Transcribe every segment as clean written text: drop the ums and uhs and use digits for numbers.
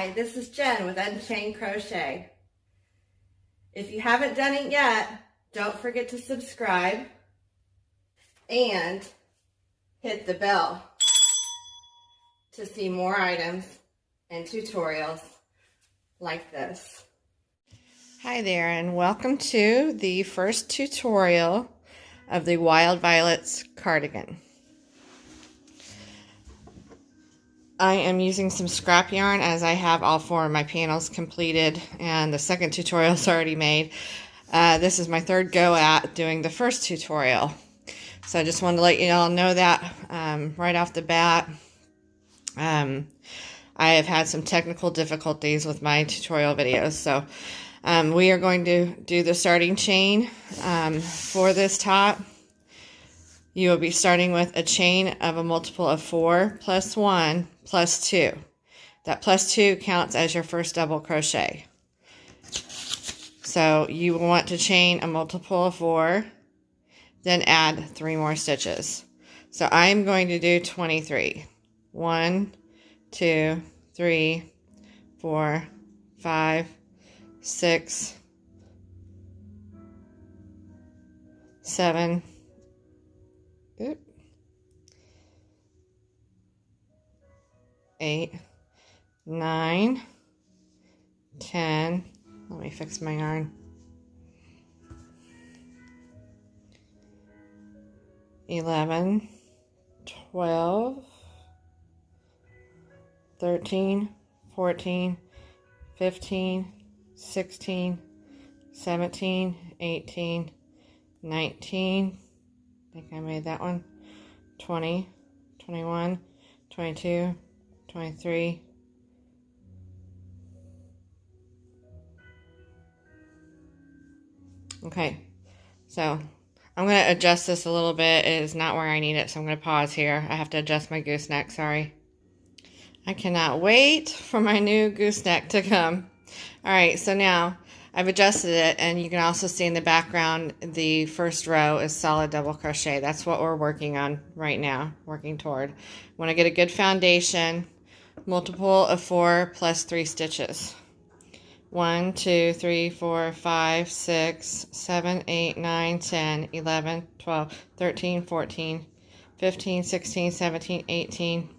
Hi, this is Jen with Unchained Crochet. If you haven't done it yet, don't forget to subscribe and hit the bell to see more items and tutorials like this. Hi there, and welcome to the first tutorial of the Wild Violets cardigan. I am using some scrap yarn as I have all 4 of my panels completed and the second tutorial is already made. This is my third go at doing the first tutorial. So I just wanted to let you all know that right off the bat. I have had some technical difficulties with my tutorial videos. So we are going to do the starting chain for this top. You will be starting with a chain of a multiple of 4 plus 1 plus 2. That plus 2 counts as your first double crochet. So you want to chain a multiple of 4, then add 3 more stitches. So I'm going to do 23. 1, 2, 3, 4, 5, 6, 7, 8, 9, 10. Let me fix my yarn. 11, 12, 13, 14, 15, 16, 17, 18, 19. I think I made that one. 20, 21, 22, 23. Okay, so I'm going to adjust this a little bit. It is not where I need it, so I'm going to pause here. I have to adjust my gooseneck, sorry. I cannot wait for my new gooseneck to come. All right, so now I've adjusted it, and you can also see in the background the first row is solid double crochet. That's what we're working on right now, working toward. Want to get a good foundation, multiple of 4 plus 3 stitches. 1, 2, 3, 4, 5, 6, 7, 8, 9, 10, 11, 12, 13, 14, 15, 16, 17, 18,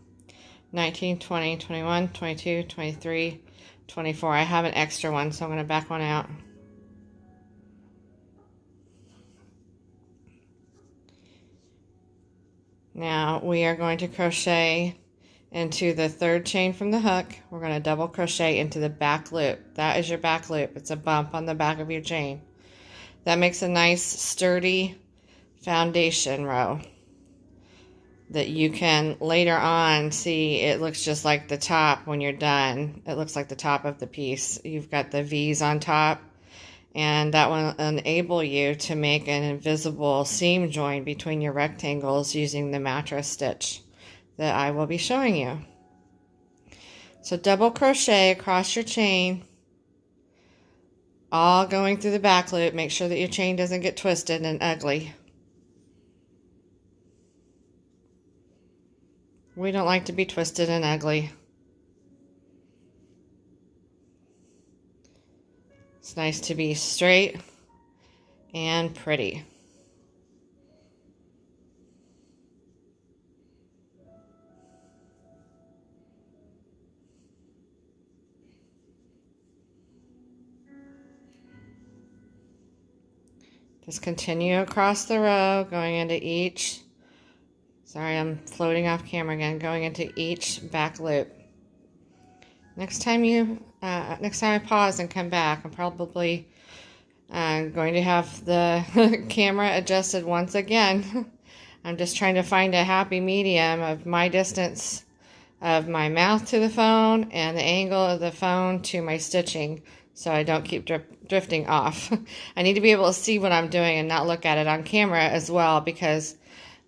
19, 20, 21, 22, 23, 24. I have an extra one, so I'm going to back one out. Now we are going to crochet into the third chain from the hook. We're going to double crochet into the back loop. That is your back loop. It's a bump on the back of your chain. That makes a nice sturdy foundation row that you can later on see. It looks just like the top when you're done. It looks like the top of the piece. You've got the V's on top, and that will enable you to make an invisible seam join between your rectangles using the mattress stitch that I will be showing you. So double crochet across your chain, all going through the back loop. Make sure that your chain doesn't get twisted and ugly. We don't like to be twisted and ugly. It's nice to be straight and pretty. Just continue across the row, going into each, sorry, I'm floating off camera again, going into each back loop. Next time I pause and come back, I'm probably going to have the camera adjusted once again. I'm just trying to find a happy medium of my distance of my mouth to the phone and the angle of the phone to my stitching, so I don't keep drifting off. I need to be able to see what I'm doing and not look at it on camera as well, because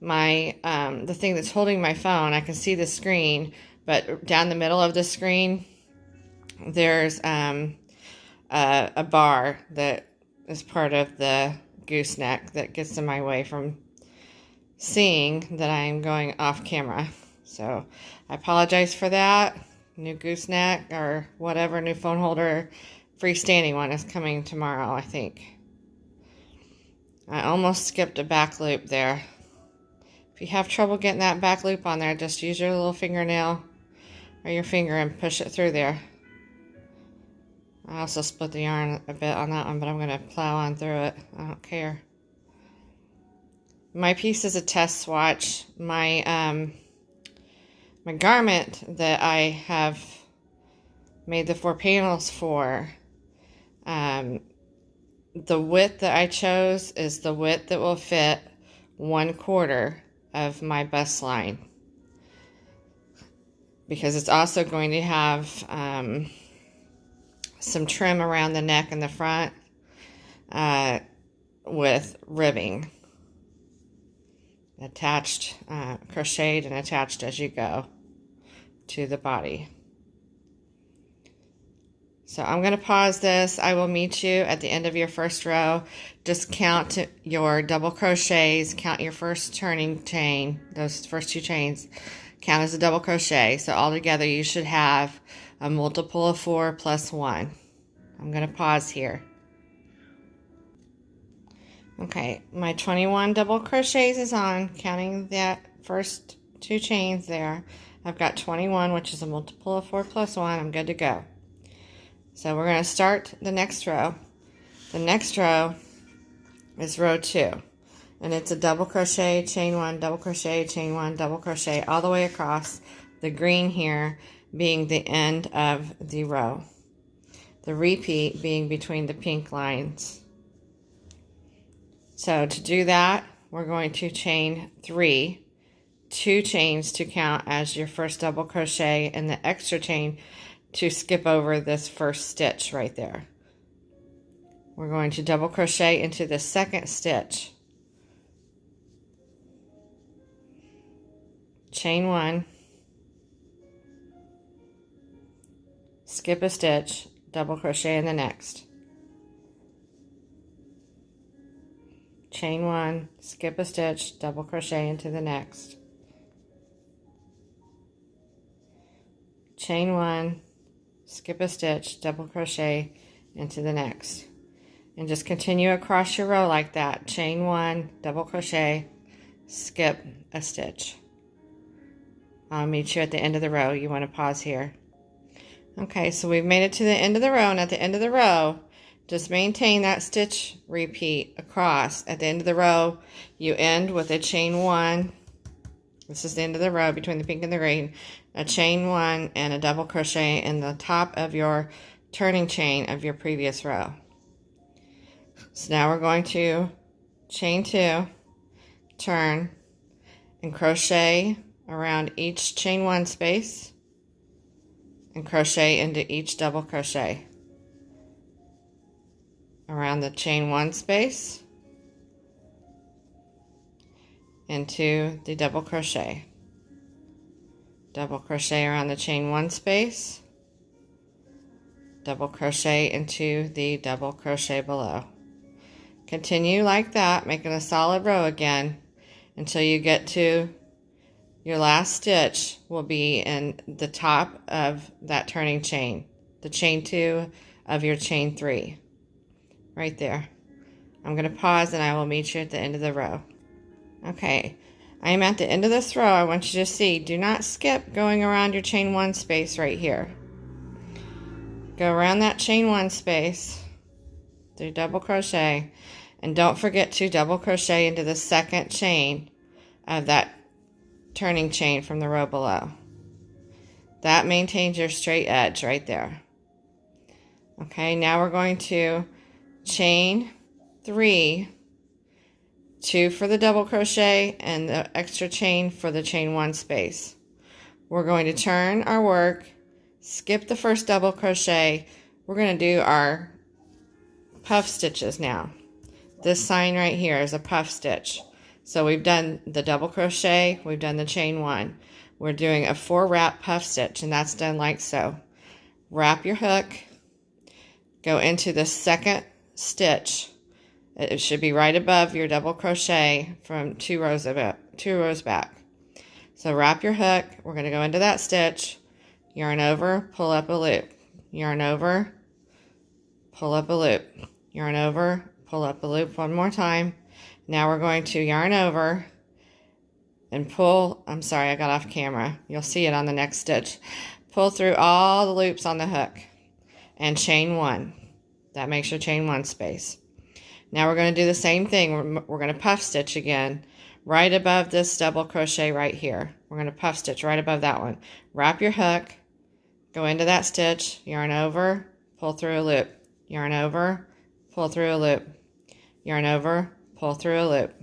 my the thing that's holding my phone, I can see the screen, but down the middle of the screen there's a bar that is part of the gooseneck that gets in my way from seeing that I'm going off camera. So I apologize for that, new gooseneck or whatever, new phone holder, freestanding one is coming tomorrow, I think. I almost skipped a back loop there. If you have trouble getting that back loop on there, just use your little fingernail or your finger and push it through there. I also split the yarn a bit on that one, but I'm going to plow on through it. I don't care. My piece is a test swatch. My garment that I have made the 4 panels for, the width that I chose is the width that will fit 1/4 of my bust line, because it's also going to have some trim around the neck and the front with ribbing attached, crocheted and attached as you go to the body. So I'm going to pause this. I will meet you at the end of your first row. Just count your double crochets, count your first turning chain, those first 2 chains count as a double crochet. So altogether you should have a multiple of 4 plus 1. I'm going to pause here. Okay, my 21 double crochets is on, counting that first 2 chains there. I've got 21, which is a multiple of 4 plus 1. I'm good to go. So we're going to start the next row. The next row is row 2. And it's a double crochet, chain 1, double crochet, chain 1, double crochet, all the way across, the green here being the end of the row. The repeat being between the pink lines. So to do that, we're going to chain 3, 2 chains to count as your first double crochet, and the extra chain to skip over this first stitch right there. We're going to double crochet into the second stitch. Chain 1, skip a stitch, double crochet in the next. Chain 1, skip a stitch, double crochet into the next. Chain 1, skip a stitch, double crochet into the next. And just continue across your row like that. Chain 1, double crochet, skip a stitch. I'll meet you at the end of the row. You want to pause here. Okay, so we've made it to the end of the row, and at the end of the row, just maintain that stitch repeat across. At the end of the row, you end with a chain 1. This is the end of the row between the pink and the green. A chain 1 and a double crochet in the top of your turning chain of your previous row. So now we're going to chain 2, turn, and crochet around each chain 1 space, and crochet into each double crochet. Around the chain 1 space, into the double crochet. Double crochet around the chain 1 space, double crochet into the double crochet below. Continue like that, making a solid row again until you get to your last stitch will be in the top of that turning chain, the chain 2 of your chain 3. Right there. I'm going to pause and I will meet you at the end of the row. Okay, I am at the end of this row. I want you to see, do not skip going around your chain 1 space right here. Go around that chain 1 space, do double crochet, and don't forget to double crochet into the second chain of that turning chain from the row below. That maintains your straight edge right there. Okay, now we're going to chain 3, 2 for the double crochet and the extra chain for the chain 1 space. We're going to turn our work, skip the first double crochet. We're going to do our puff stitches now. This sign right here is a puff stitch. So we've done the double crochet, we've done the chain 1. We're doing a 4 wrap puff stitch, and that's done like so. Wrap your hook, go into the second stitch. It should be right above your double crochet from 2 rows back. So wrap your hook, we're going to go into that stitch, yarn over, pull up a loop, yarn over, pull up a loop, yarn over, pull up a loop one more time. Now we're going to yarn over and pull, I'm sorry, I got off camera. You'll see it on the next stitch. Pull through all the loops on the hook and chain one. That makes your chain one space. Now we're going to do the same thing. We're going to puff stitch again right above this double crochet right here. We're going to puff stitch right above that one. Wrap your hook, go into that stitch, yarn over, pull through a loop, yarn over, pull through a loop, yarn over, pull through a loop.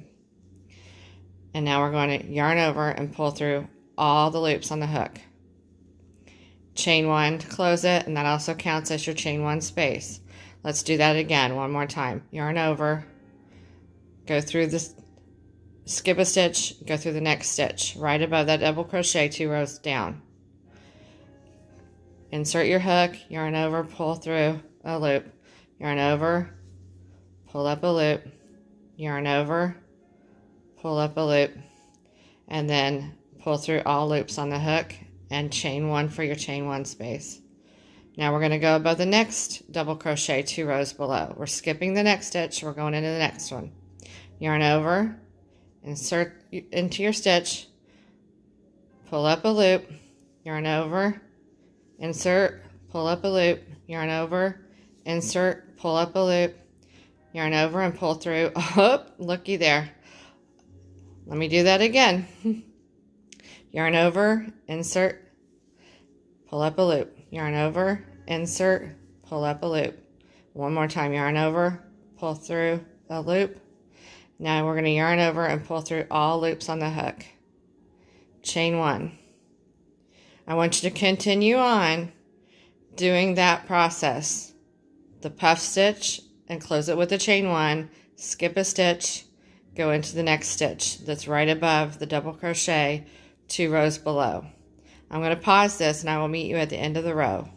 And now we're going to yarn over and pull through all the loops on the hook. Chain one to close it, and that also counts as your chain one space. Let's do that again one more time. Yarn over, go through this, skip a stitch, go through the next stitch right above that double crochet 2 rows down. Insert your hook, yarn over, pull through a loop, yarn over, pull up a loop, yarn over, pull up a loop, and then pull through all loops on the hook and chain one for your chain one space. Now we're going to go above the next double crochet 2 rows below. We're skipping the next stitch, we're going into the next one. Yarn over, insert into your stitch, pull up a loop, yarn over, insert, pull up a loop, yarn over, insert, pull up a loop, yarn over and pull through. Oh, looky there. Let me do that again. Yarn over, insert, pull up a loop, yarn over, insert, pull up a loop. One more time, yarn over, pull through a loop. Now we're going to yarn over and pull through all loops on the hook. Chain one. I want you to continue on doing that process. The puff stitch and close it with the chain one, skip a stitch, go into the next stitch that's right above the double crochet 2 rows below. I'm going to pause this and I will meet you at the end of the row.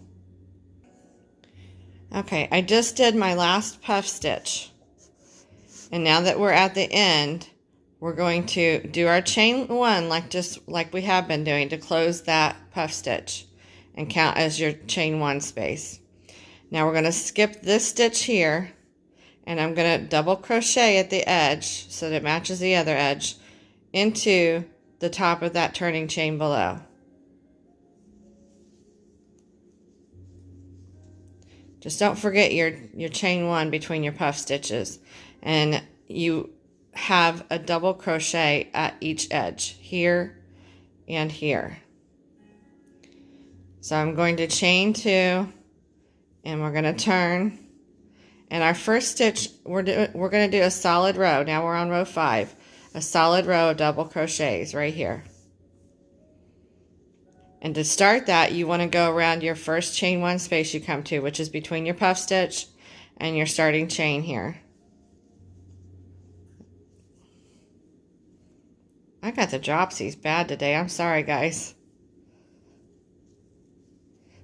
Okay, I just did my last puff stitch. And now that we're at the end, we're going to do our chain one just like we have been doing to close that puff stitch and count as your chain one space. Now we're going to skip this stitch here, and I'm going to double crochet at the edge so that it matches the other edge into the top of that turning chain below. Just don't forget your chain one between your puff stitches, and you have a double crochet at each edge, here and here. So I'm going to chain 2, and we're going to turn. And our first stitch, we're going to do a solid row. Now we're on row 5. A solid row of double crochets right here. And to start that, you want to go around your first chain one space you come to, which is between your puff stitch and your starting chain here. I got the dropsies bad today. I'm sorry, guys.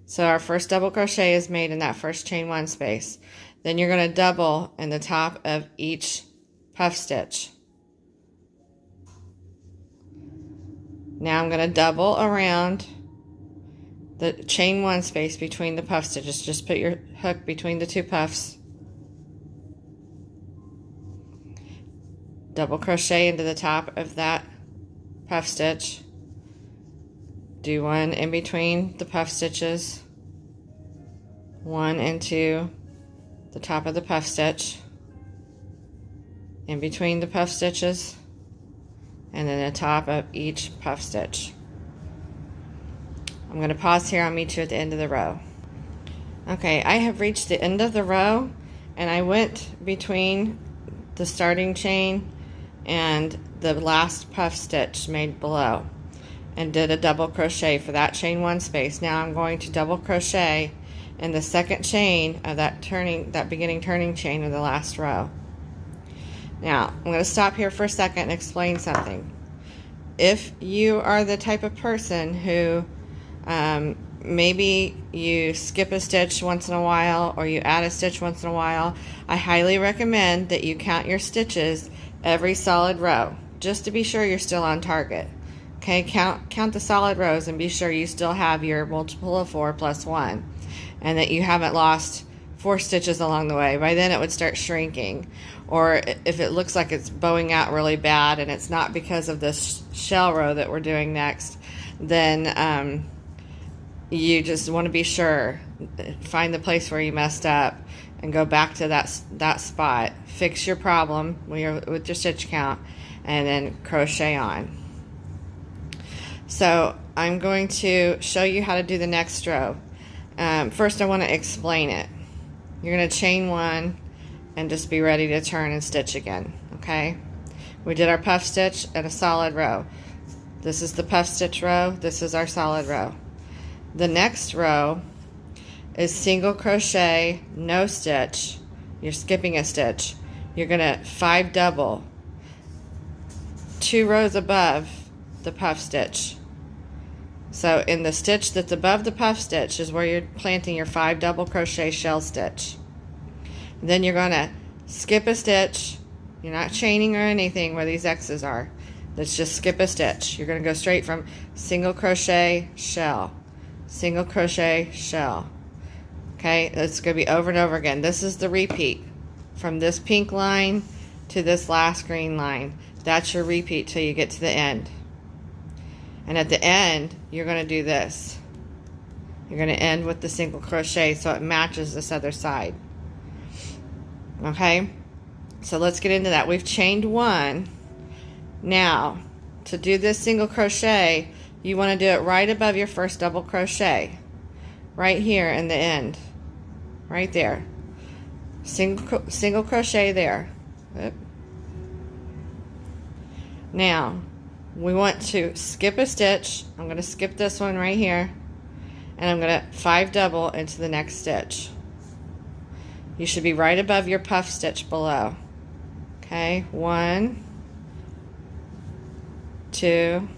So our first double crochet is made in that first chain one space. Then you're going to double in the top of each puff stitch. Now I'm going to double around the chain one space between the puff stitches. Just put your hook between the 2 puffs. Double crochet into the top of that puff stitch. Do 1 in between the puff stitches. 1 into the top of the puff stitch. In between the puff stitches. And then the top of each puff stitch. I'm going to pause here. I'll meet you at the end of the row. Okay, I have reached the end of the row, and I went between the starting chain and the last puff stitch made below and did a double crochet for that chain one space. Now I'm going to double crochet in the second chain of that beginning turning chain of the last row. Now, I'm going to stop here for a second and explain something. If you are the type of person who maybe you skip a stitch once in a while or you add a stitch once in a while, I highly recommend that you count your stitches every solid row, just to be sure you're still on target. Okay, count the solid rows and be sure you still have your multiple of 4 plus 1, and that you haven't lost 4 stitches along the way. By then it would start shrinking, or if it looks like it's bowing out really bad and it's not because of this shell row that we're doing next, then you just want to be sure, find the place where you messed up and go back to that spot, fix your problem with your stitch count, and then crochet on. So I'm going to show you how to do the next row. First I want to explain it. You're going to chain 1 and just be ready to turn and stitch again. Okay, we did our puff stitch at a solid row. This is the puff stitch row, this is our solid row. The next row is single crochet, no stitch. You're skipping a stitch. You're going to 5 double 2 rows above the puff stitch. So in the stitch that's above the puff stitch is where you're planting your 5 double crochet shell stitch. Then you're going to skip a stitch. You're not chaining or anything where these X's are. Let's just skip a stitch. You're going to go straight from single crochet, shell, single crochet, shell. Okay, it's going to be over and over again. This is the repeat from this pink line to this last green line. That's your repeat till you get to the end. And at the end, you're going to do this. You're going to end with the single crochet so it matches this other side. Okay, so let's get into that. We've chained 1. Now, to do this single crochet, you want to do it right above your first double crochet. Right here in the end. Right there. Single crochet there. Oop. Now, we want to skip a stitch. I'm going to skip this one right here, and I'm going to 5 double into the next stitch. You should be right above your puff stitch below. Okay, 1, 2,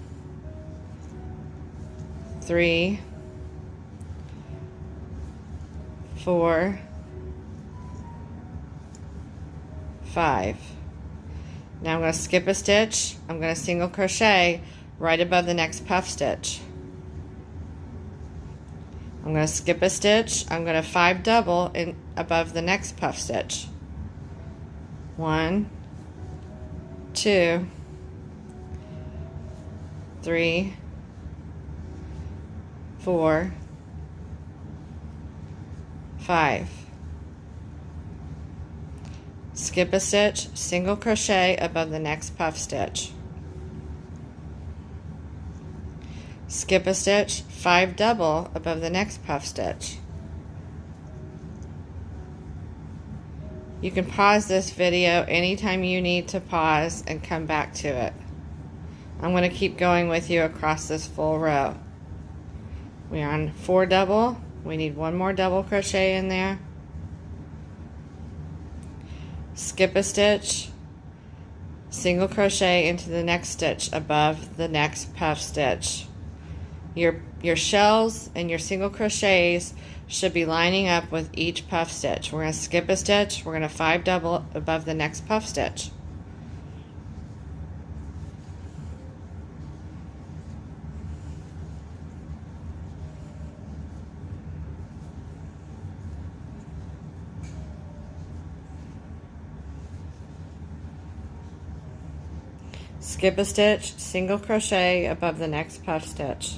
3, 4, 5. Now I'm going to skip a stitch. I'm going to single crochet right above the next puff stitch. I'm going to skip a stitch. I'm going to 5 double in above the next puff stitch. 1, 2, 3, 4, 5. Skip a stitch, single crochet above the next puff stitch. Skip a stitch, 5 double above the next puff stitch. You can pause this video anytime you need to pause and come back to it. I'm going to keep going with you across this full row. We're on 4 double. We need 1 more double crochet in there. Skip a stitch, single crochet into the next stitch above the next puff stitch. Your shells and your single crochets should be lining up with each puff stitch. We're going to skip a stitch, we're going to 5 double above the next puff stitch. Skip a stitch, single crochet above the next puff stitch.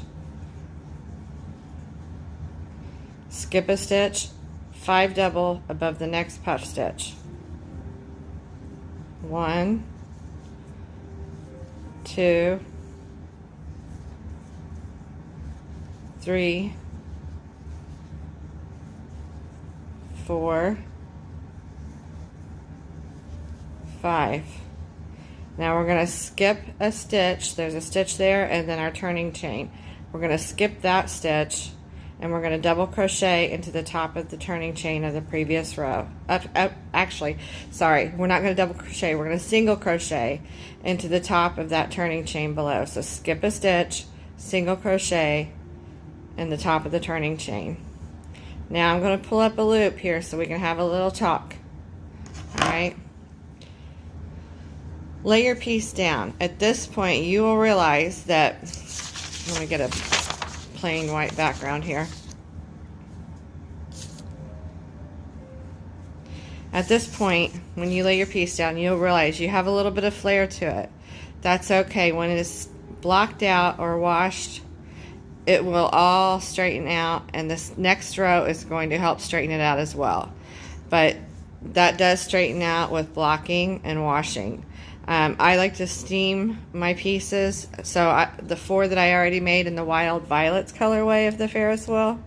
Skip a stitch, 5 double above the next puff stitch. 1, 2, 3, 4, 5. Now we're going to skip a stitch. There's a stitch there and then our turning chain. We're going to skip that stitch and we're going to double crochet into the top of the turning chain of the previous row. Actually, sorry, we're not going to double crochet. We're going to single crochet into the top of that turning chain below. So skip a stitch, single crochet in the top of the turning chain. Now I'm going to pull up a loop here so we can have a little talk. All right. lay your piece down. At this point, you will realize that, let me get a plain white background here. At this point, when you lay your piece down, you'll realize you have a little bit of flare to it. That's okay. When it is blocked out or washed, it will all straighten out, and this next row is going to help straighten it out as well. But that does straighten out with blocking and washing. I like to steam my pieces. So the 4 that I already made in the Wild Violets colorway of the Ferris wheel,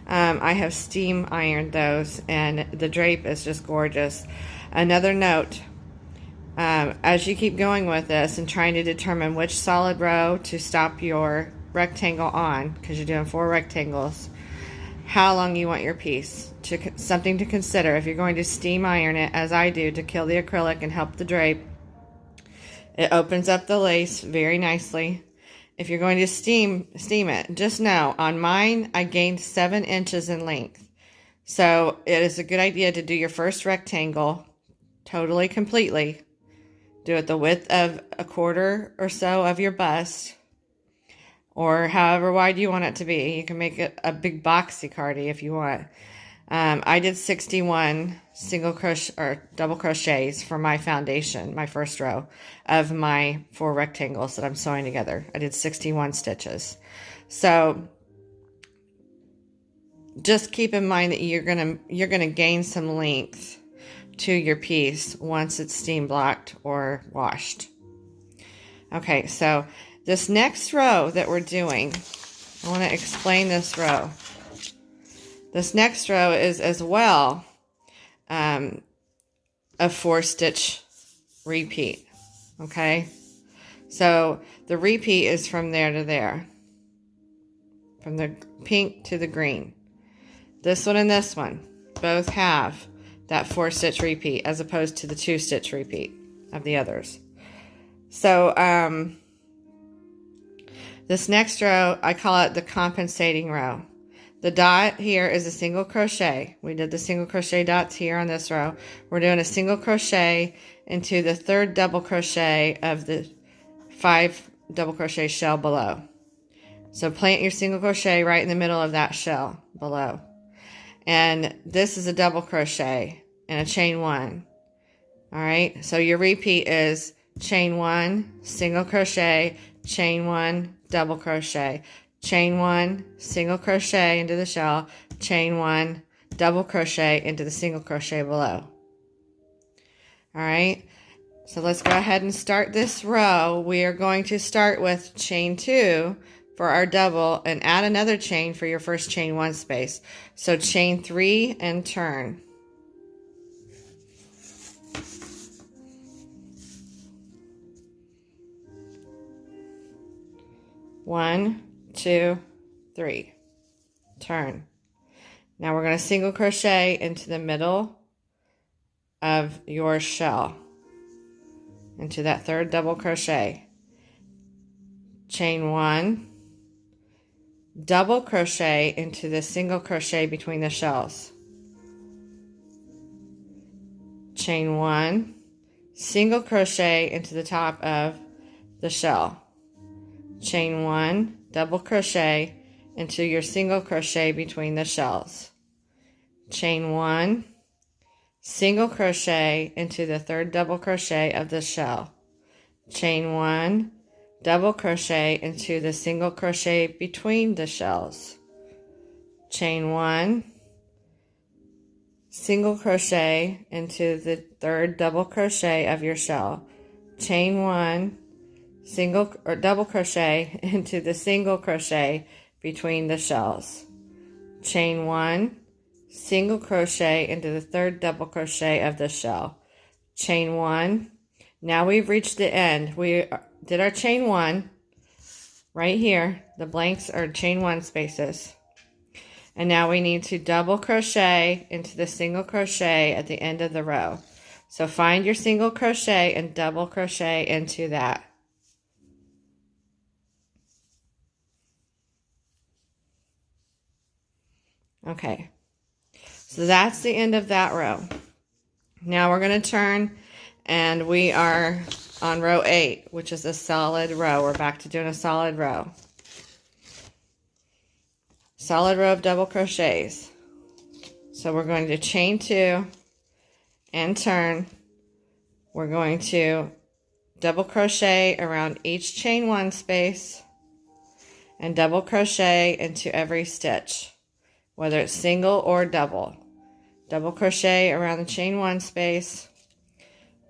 I have steam ironed those, and the drape is just gorgeous. Another note, as you keep going with this and trying to determine which solid row to stop your rectangle on, because you're doing 4 rectangles, how long you want your piece. Something to consider if you're going to steam iron it, as I do, to kill the acrylic and help the drape. It opens up the lace very nicely. If you're going to steam it, just know, on mine, I gained 7 inches in length. So it is a good idea to do your first rectangle totally completely. Do it the width of 1/4 or so of your bust, or however wide you want it to be. You can make it a big boxy cardi if you want. I did 61 single crochet or double crochets for my foundation, my first row of my 4 rectangles that I'm sewing together. I did 61 stitches. So just keep in mind that you're gonna gain some length to your piece once it's steam blocked or washed. Okay, so this next row that we're doing, I want to explain this row. This next row is as well a 4-stitch repeat. Okay, so the repeat is from there to there, from the pink to the green. This one and this one both have that 4-stitch repeat, as opposed to the 2-stitch repeat of the others. So this next row, I call it the compensating row. The dot here is a single crochet. We did the single crochet dots here on this row. We're doing a single crochet into the 3rd double crochet of the 5 double crochet shell below. So plant your single crochet right in the middle of that shell below. And this is a double crochet and a chain 1. All right, so your repeat is chain 1, single crochet, chain 1, double crochet, chain 1, single crochet into the shell, chain 1, double crochet into the single crochet below. All right, so let's go ahead and start this row. We are going to start with chain 2 for our double and add another chain for your first chain 1 space. So chain 3 and turn. One, 2, 3, turn. Now we're going to single crochet into the middle of your shell, into that 3rd double crochet, chain 1, double crochet into the single crochet between the shells, chain 1, single crochet into the top of the shell, chain 1, double crochet into your single crochet between the shells, chain 1, single crochet into the 3rd double crochet of the shell, chain 1, double crochet into the single crochet between the shells, chain 1, single crochet into the 3rd double crochet of your shell, chain 1, single or double crochet into the single crochet between the shells, chain 1, single crochet into the 3rd double crochet of the shell, chain 1. Now we've reached the end. We did our chain 1 right here. The blanks are chain 1 spaces, and now we need to double crochet into the single crochet at the end of the row. So find your single crochet and double crochet into that. Okay, so that's the end of that row. Now we're going to turn, and we are on row 8, which is a solid row. We're back to doing a solid row. Solid row of double crochets. So we're going to chain 2 and turn. We're going to double crochet around each chain 1 space and double crochet into every stitch, whether it's single or double. Double crochet around the chain 1 space,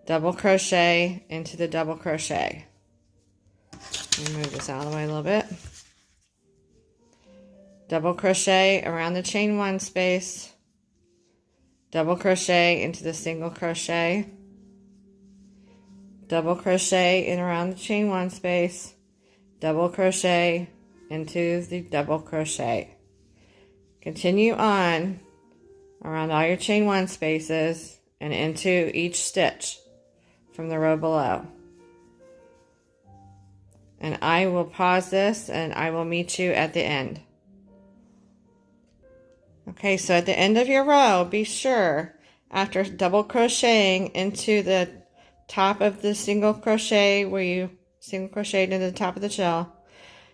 double crochet into the double crochet. Let me move this out of the way a little bit. Double crochet around the chain 1 space, double crochet into the single crochet, double crochet in around the chain 1 space, double crochet into the double crochet. Continue on around all your chain 1 spaces and into each stitch from the row below. And I will pause this and I will meet you at the end. Okay, so at the end of your row, be sure, after double crocheting into the top of the single crochet where you single crocheted into the top of the shell,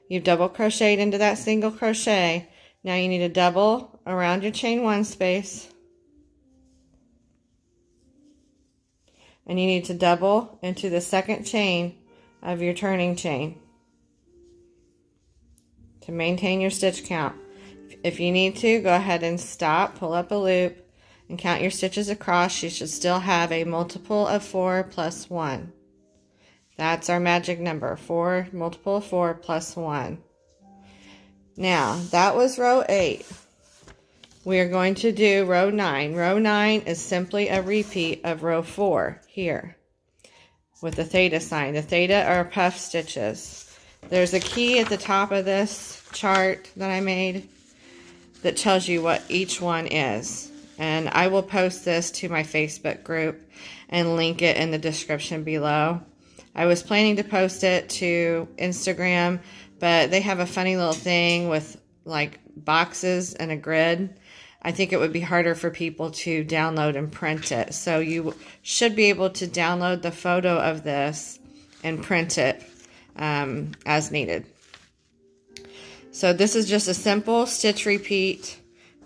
you've double crocheted into that single crochet. Now you need to double around your chain 1 space. And you need to double into the second chain of your turning chain to maintain your stitch count. If you need to, go ahead and stop, pull up a loop, and count your stitches across. You should still have a multiple of 4 plus 1. That's our magic number, 4, multiple of 4 plus 1. Now, that was row 8. We are going to do row 9. Row 9 is simply a repeat of row 4 here with the theta sign. The theta are puff stitches. There's a key at the top of this chart that I made that tells you what each one is. And I will post this to my Facebook group and link it in the description below. I was planning to post it to Instagram, but they have a funny little thing with like boxes and a grid. I think it would be harder for people to download and print it. So you should be able to download the photo of this and print it as needed. So this is just a simple stitch repeat,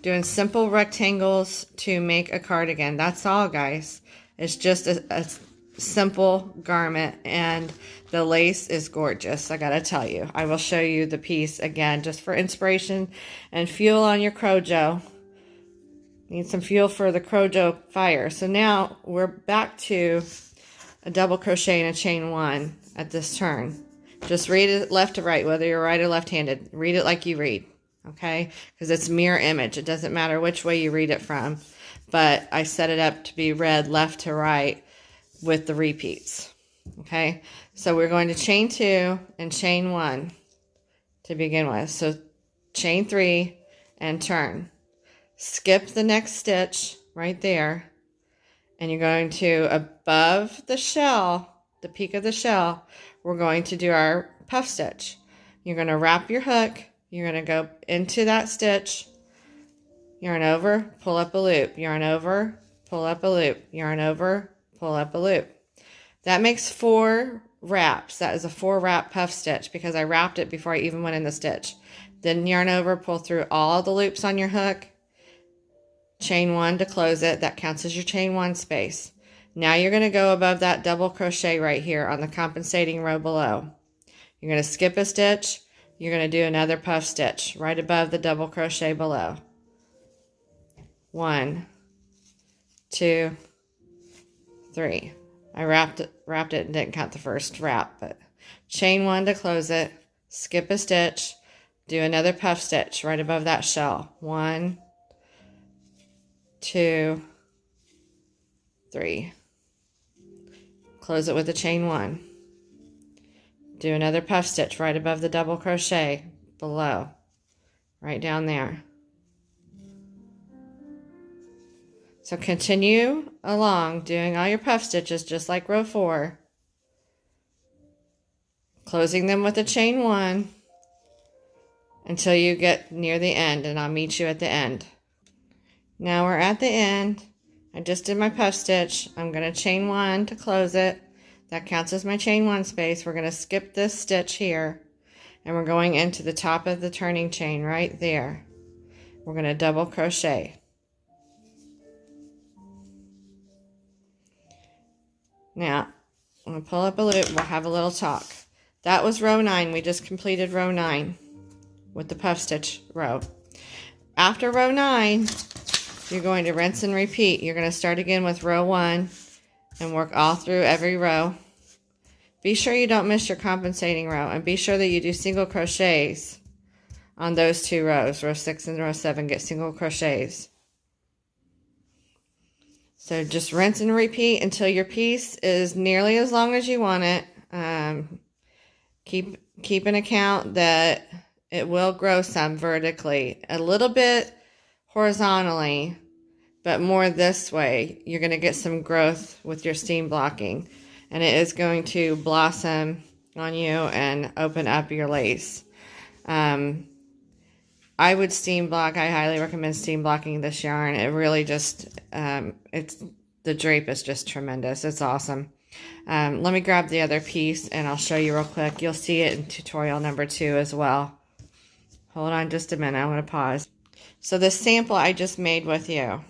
doing simple rectangles to make a cardigan. That's all, guys. It's just a simple garment, and the lace is gorgeous, I gotta tell you. I will show you the piece again just for inspiration and fuel on your Crojo. Need some fuel for the Crojo fire. So now we're back to a double crochet and a chain 1 at this turn. Just read it left to right, whether you're right or left-handed. Read it like you read, okay? Because it's mirror image. It doesn't matter which way you read it from. But I set it up to be read left to right with the repeats, okay? So we're going to chain 2 and chain 1 to begin with. So chain 3 and turn. Skip the next stitch right there. And you're going to, above the shell, the peak of the shell, we're going to do our puff stitch. You're going to wrap your hook. You're going to go into that stitch, yarn over, pull up a loop, yarn over, pull up a loop, yarn over, pull up a loop. That makes 4 wraps. That is a 4 wrap puff stitch because I wrapped it before I even went in the stitch. Then yarn over, pull through all the loops on your hook, chain 1 to close it. That counts as your chain 1 space. Now you're going to go above that double crochet right here on the compensating row below. You're going to skip a stitch. You're going to do another puff stitch right above the double crochet below. 1, 2, 3. I wrapped it and didn't count the first wrap, but chain 1 to close it, skip a stitch, do another puff stitch right above that shell. 1, 2, 3. Close it with a chain 1. Do another puff stitch right above the double crochet below, right down there. So continue along doing all your puff stitches just like row 4, closing them with a chain 1 until you get near the end, and I'll meet you at the end. Now we're at the end. I just did my puff stitch. I'm going to chain 1 to close it, That counts as my chain 1 space. We're going to skip this stitch here, and we're going into the top of the turning chain right there. We're going to double crochet. Now, I'm going to pull up a loop. We'll have a little talk. That was row 9. We just completed row 9 with the puff stitch row. After row 9, you're going to rinse and repeat. You're going to start again with row 1 and work all through every row. Be sure you don't miss your compensating row, and be sure that you do single crochets on those 2 rows. Row 6 and row 7 get single crochets. So just rinse and repeat until your piece is nearly as long as you want it. Keep an account that it will grow some vertically, a little bit horizontally, but more this way. You're going to get some growth with your seam blocking, and it is going to blossom on you and open up your lace. I would steam block. I highly recommend steam blocking this yarn. It really just, the drape is just tremendous. It's awesome. Let me grab the other piece and I'll show you real quick. You'll see it in tutorial number 2 as well. Hold on just a minute. I'm going to pause. So this sample I just made with you,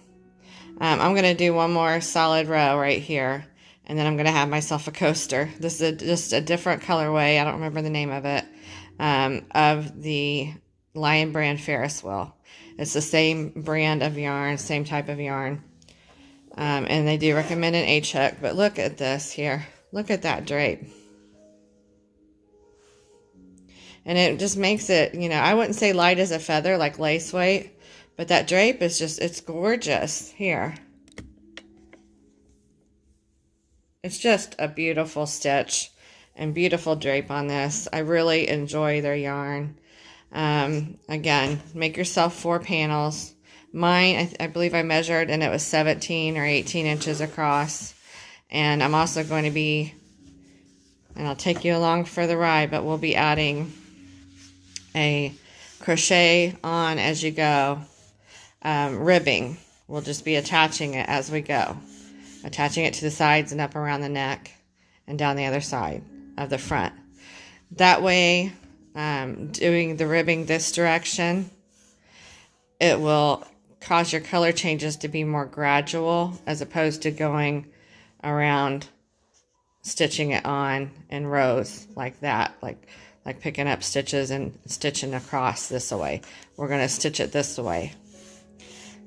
I'm going to do one more solid row right here, and then I'm going to have myself a coaster. This is just a different colorway. I don't remember the name of it, of the Lionbrand Ferris wheel. It's the same brand of yarn, same type of yarn. And they do recommend an H-hook, but look at this here. Look at that drape. And it just makes it, you know, I wouldn't say light as a feather like lace weight, but that drape is just, it's gorgeous here. It's just a beautiful stitch and beautiful drape on this. I really enjoy their yarn. Again, make yourself 4 panels. Mine, I believe I measured, and it was 17 or 18 inches across. And I'm also going to be, and I'll take you along for the ride, but we'll be adding a crochet on as you go ribbing. We'll just be attaching it as we go. Attaching it to the sides and up around the neck and down the other side of the front. That way, doing the ribbing this direction, it will cause your color changes to be more gradual as opposed to going around stitching it on in rows like that, like picking up stitches and stitching across this way. We're going to stitch it this way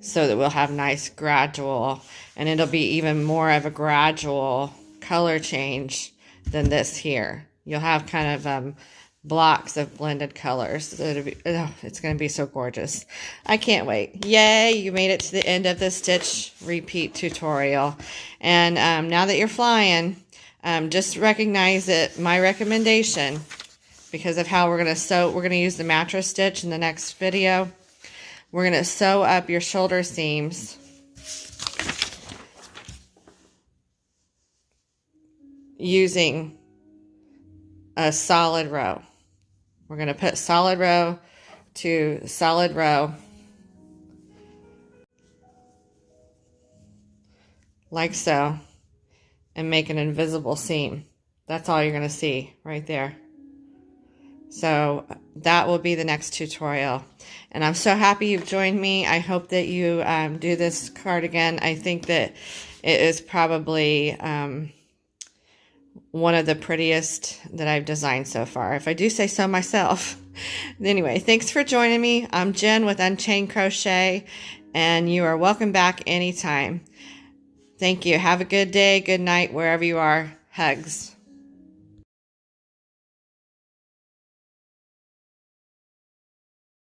so that we'll have nice gradual, and it'll be even more of a gradual color change than this here. You'll have kind of blocks of blended colors. It's going to be so gorgeous. I can't wait. Yay, you made it to the end of the stitch repeat tutorial. And now that you're flying, just recognize that my recommendation, because of how we're going to sew, we're going to use the mattress stitch in the next video. We're going to sew up your shoulder seams using a solid row. We're going to put solid row to solid row like so, and make an invisible seam. That's all you're going to see right there. So that will be the next tutorial. And I'm so happy you've joined me. I hope that you do this cardigan. I think that it is probably one of the prettiest that I've designed so far, if I do say so myself. Anyway, thanks for joining me. I'm Jen with Unchained Crochet, and you are welcome back anytime. Thank you. Have a good day, good night, wherever you are. Hugs.